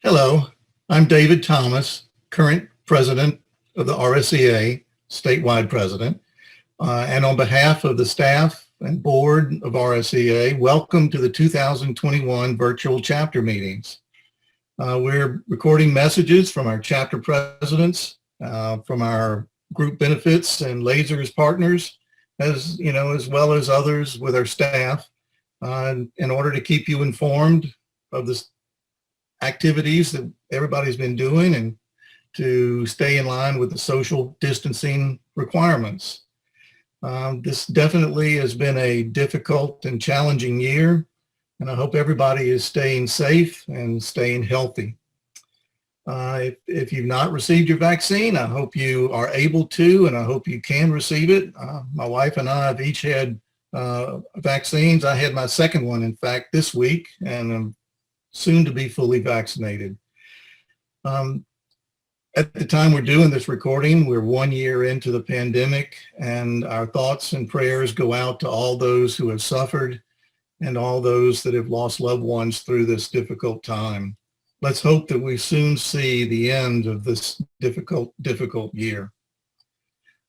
Hello, I'm David Thomas, current president of the RSEA, statewide president. And on behalf of the staff and board of RSEA, welcome to the 2021 virtual chapter meetings. We're recording messages from our chapter presidents, from our group benefits and lasers partners, as well as others with our staff, in order to keep you informed of the activities that everybody's been doing and to stay in line with the social distancing requirements. This definitely has been a difficult and challenging year, and I hope everybody is staying safe and staying healthy. If you've not received your vaccine, I hope you are able to, and I hope you can receive it. My wife and I have each had vaccines. I had my second one, in fact, this week, and I'm soon to be fully vaccinated. At the time we're doing this recording, we're 1 year into the pandemic, and our thoughts and prayers go out to all those who have suffered and all those that have lost loved ones through this difficult time. Let's hope that we soon see the end of this difficult year.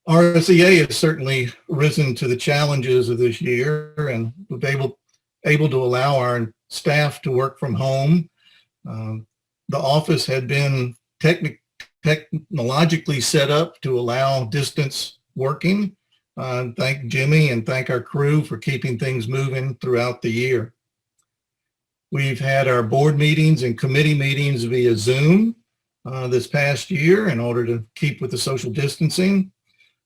RSEA has certainly risen to the challenges of this year, and we've been able to allow our staff to work from home. The office had been technologically set up to allow distance working. Thank Jimmy and thank our crew for keeping things moving throughout the year. We've had our board meetings and committee meetings via Zoom this past year in order to keep with the social distancing.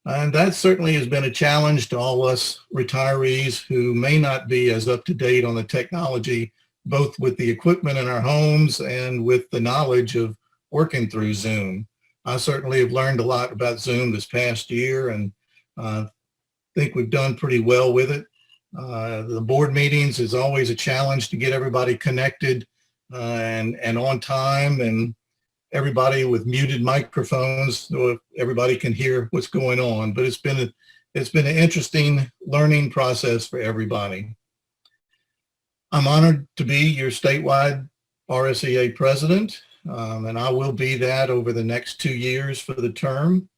And that certainly has been a challenge to all us retirees who may not be as up to date on the technology, both with the equipment in our homes and with the knowledge of working through Zoom. I certainly have learned a lot about Zoom this past year, and think we've done pretty well with it. The board meetings is always a challenge to get everybody connected and on time, and everybody with muted microphones so everybody can hear what's going on. But it's been an interesting learning process for everybody. I'm honored to be your statewide RSEA president, and I will be that over the next 2 years for the term.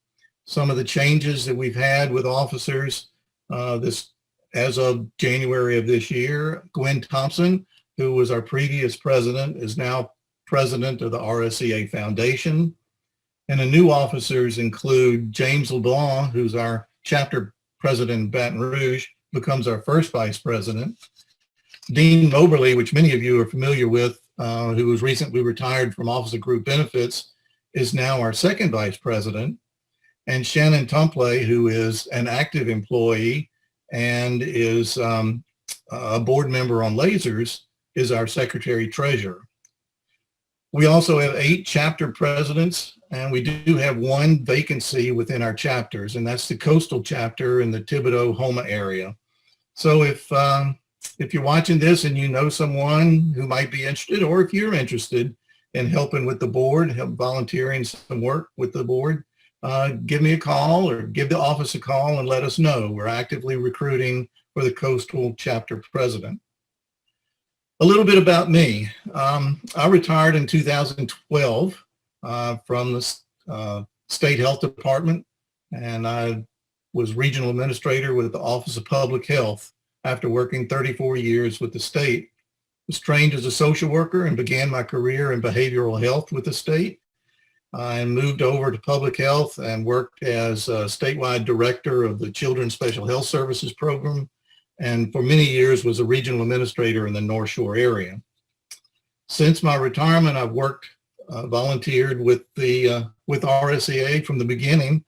Some of the changes that we've had with officers as of January of this year, Gwen Thompson, who was our previous president, is now president of the RSEA Foundation. And the new officers include James LeBlanc, who's our chapter president in Baton Rouge, becomes our first vice president. Dean Moberly, which many of you are familiar with, who was recently retired from Office of Group Benefits, is now our second vice president. And Shannon Tumpley, who is an active employee and is a board member on lasers, is our secretary treasurer. We also have 8 chapter presidents, and we do have 1 vacancy within our chapters, and that's the coastal chapter in the Thibodaux-Houma area. So if you're watching this and you know someone who might be interested, or if you're interested in helping with the board, volunteering some work with the board, give me a call or give the office a call and let us know. We're actively recruiting for the coastal chapter president. A little bit about me. I retired in 2012 from the State Health Department, and I was regional administrator with the Office of Public Health after working 34 years with the state. I was trained as a social worker and began my career in behavioral health with the state. I moved over to public health and worked as a statewide director of the Children's Special Health Services program, and for many years was a regional administrator in the North Shore area. Since my retirement, I've volunteered with RSEA from the beginning.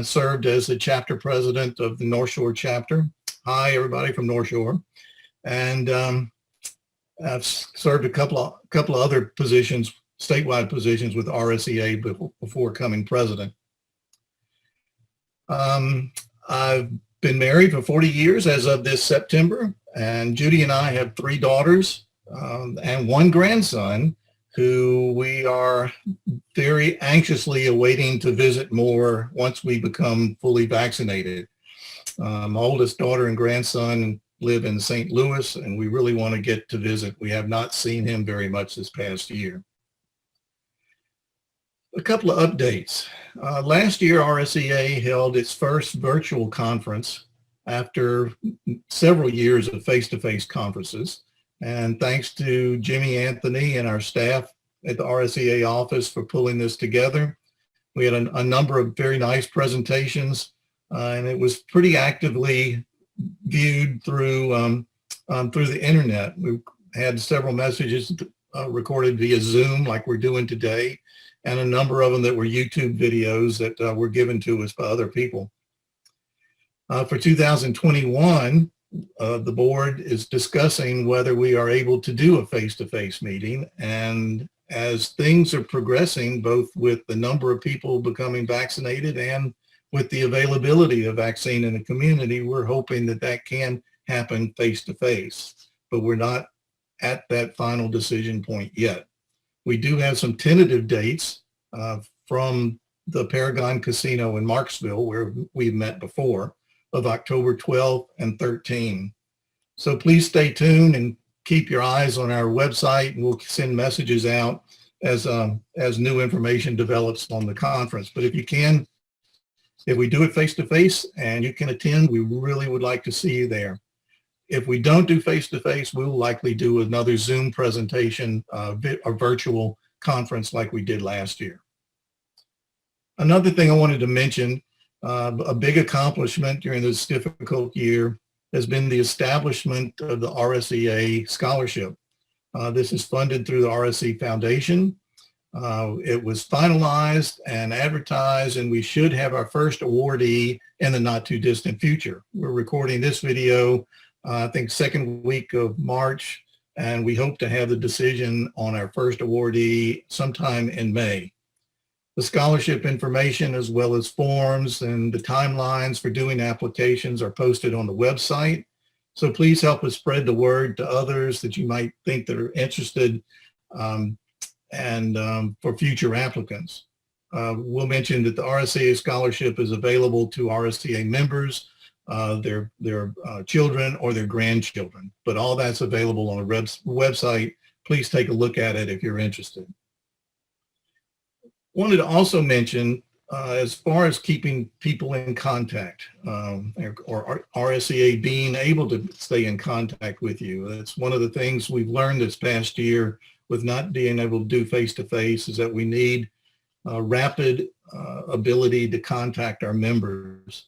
Served as the chapter president of the North Shore chapter. Hi, everybody from North Shore. And I've served a couple of other positions, statewide positions with RSEA before becoming president. I've been married for 40 years as of this September, and Judy and I have 3 daughters and 1 grandson who we are very anxiously awaiting to visit more once we become fully vaccinated. My oldest daughter and grandson live in St. Louis, and we really want to get to visit. We have not seen him very much this past year. A couple of updates. Last year, RSEA held its first virtual conference after several years of face-to-face conferences. And thanks to Jimmy Anthony and our staff at the RSEA office for pulling this together. We had a number of very nice presentations, and it was pretty actively viewed through the internet. We had several messages recorded via Zoom like we're doing today, and a number of them that were YouTube videos that were given to us by other people. For 2021, the board is discussing whether we are able to do a face-to-face meeting. And as things are progressing, both with the number of people becoming vaccinated and with the availability of vaccine in the community, we're hoping that that can happen face-to-face, but we're not at that final decision point yet. We do have some tentative dates from the Paragon Casino in Marksville, where we've met before, of October 12th and 13th. So please stay tuned and keep your eyes on our website, and we'll send messages out as new information develops on the conference. But if we do it face-to-face and you can attend, we really would like to see you there. If we don't do face-to-face, we will likely do another Zoom presentation, a virtual conference like we did last year. Another thing I wanted to mention, a big accomplishment during this difficult year has been the establishment of the RSEA scholarship. This is funded through the RSE Foundation. It was finalized and advertised, and we should have our first awardee in the not too distant future. We're recording this video, I think second week of March, and we hope to have the decision on our first awardee sometime in May. The scholarship information, as well as forms and the timelines for doing applications, are posted on the website. So please help us spread the word to others that you might think that are interested for future applicants. We'll mention that the RSEA scholarship is available to RSEA members, their children or their grandchildren, but all that's available on a website. Please take a look at it if you're interested. Wanted to also mention, as far as keeping people in contact, or RSEA being able to stay in contact with you. That's one of the things we've learned this past year with not being able to do face-to-face, is that we need rapid ability to contact our members.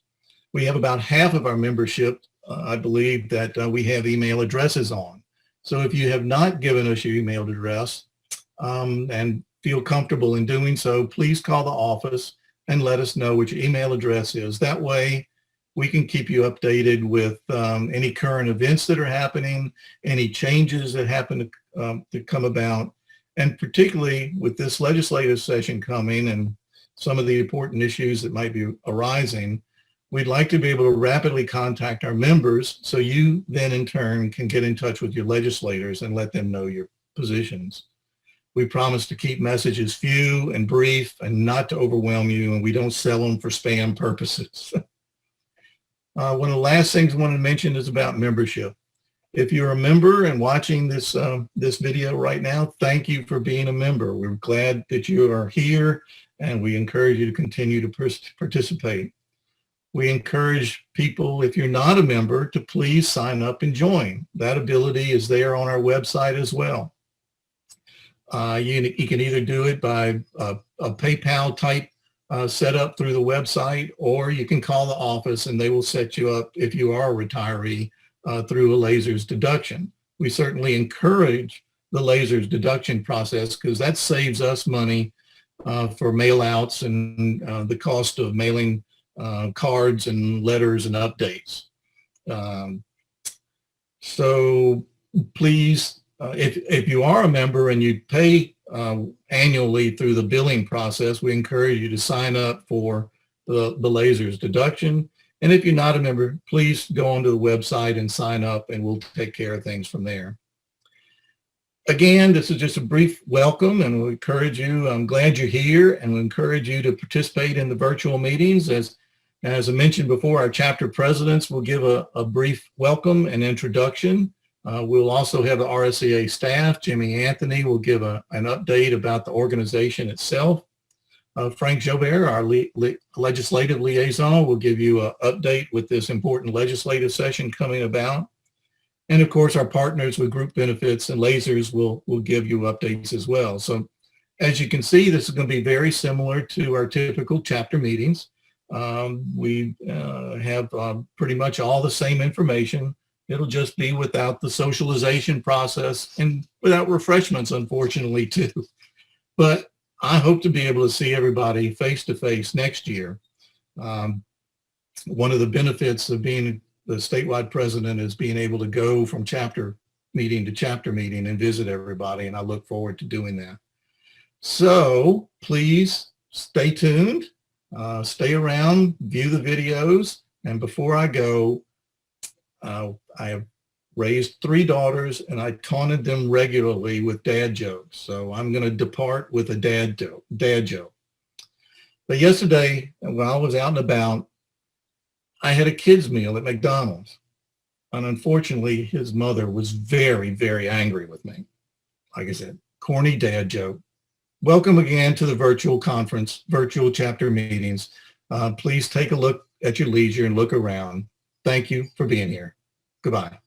We have about half of our membership, I believe, that we have email addresses on. So if you have not given us your email address and feel comfortable in doing so, please call the office and let us know what your email address is. That way we can keep you updated with any current events that are happening, any changes that happen to come about, and particularly with this legislative session coming and some of the important issues that might be arising, we'd like to be able to rapidly contact our members so you then in turn can get in touch with your legislators and let them know your positions. We promise to keep messages few and brief and not to overwhelm you, and we don't sell them for spam purposes. One of the last things I want to mention is about membership. If you're a member and watching this video right now, thank you for being a member. We're glad that you are here, and we encourage you to continue to participate. We encourage people, if you're not a member, to please sign up and join. That ability is there on our website as well. You can either do it by a PayPal type setup through the website, or you can call the office and they will set you up, if you are a retiree, through a lasers deduction. We certainly encourage the lasers deduction process because that saves us money for mail outs and the cost of mailing cards and letters and updates. So please, if you are a member and you pay annually through the billing process, we encourage you to sign up for the lasers deduction. And if you're not a member, please go onto the website and sign up, and we'll take care of things from there. Again, this is just a brief welcome, and we encourage you, I'm glad you're here, and we encourage you to participate in the virtual meetings. As I mentioned before, our chapter presidents will give a brief welcome and introduction. We'll also have the RSEA staff. Jimmy Anthony will give an update about the organization itself. Frank Jobert, our legislative liaison, will give you an update with this important legislative session coming about. And of course, our partners with group benefits and lasers will give you updates as well. So as you can see, this is going to be very similar to our typical chapter meetings. We have pretty much all the same information. It'll just be without the socialization process and without refreshments, unfortunately, too. But I hope to be able to see everybody face to face next year. One of the benefits of being the statewide president is being able to go from chapter meeting to chapter meeting and visit everybody, and I look forward to doing that. So please stay tuned, stay around, view the videos, and before I go, I have raised 3 daughters and I taunted them regularly with dad jokes. So I'm going to depart with a dad joke. But yesterday, when I was out and about, I had a kids meal at McDonald's. And unfortunately, his mother was very, very angry with me. Like I said, corny dad joke. Welcome again to the virtual conference, virtual chapter meetings. Please take a look at your leisure and look around. Thank you for being here. Goodbye.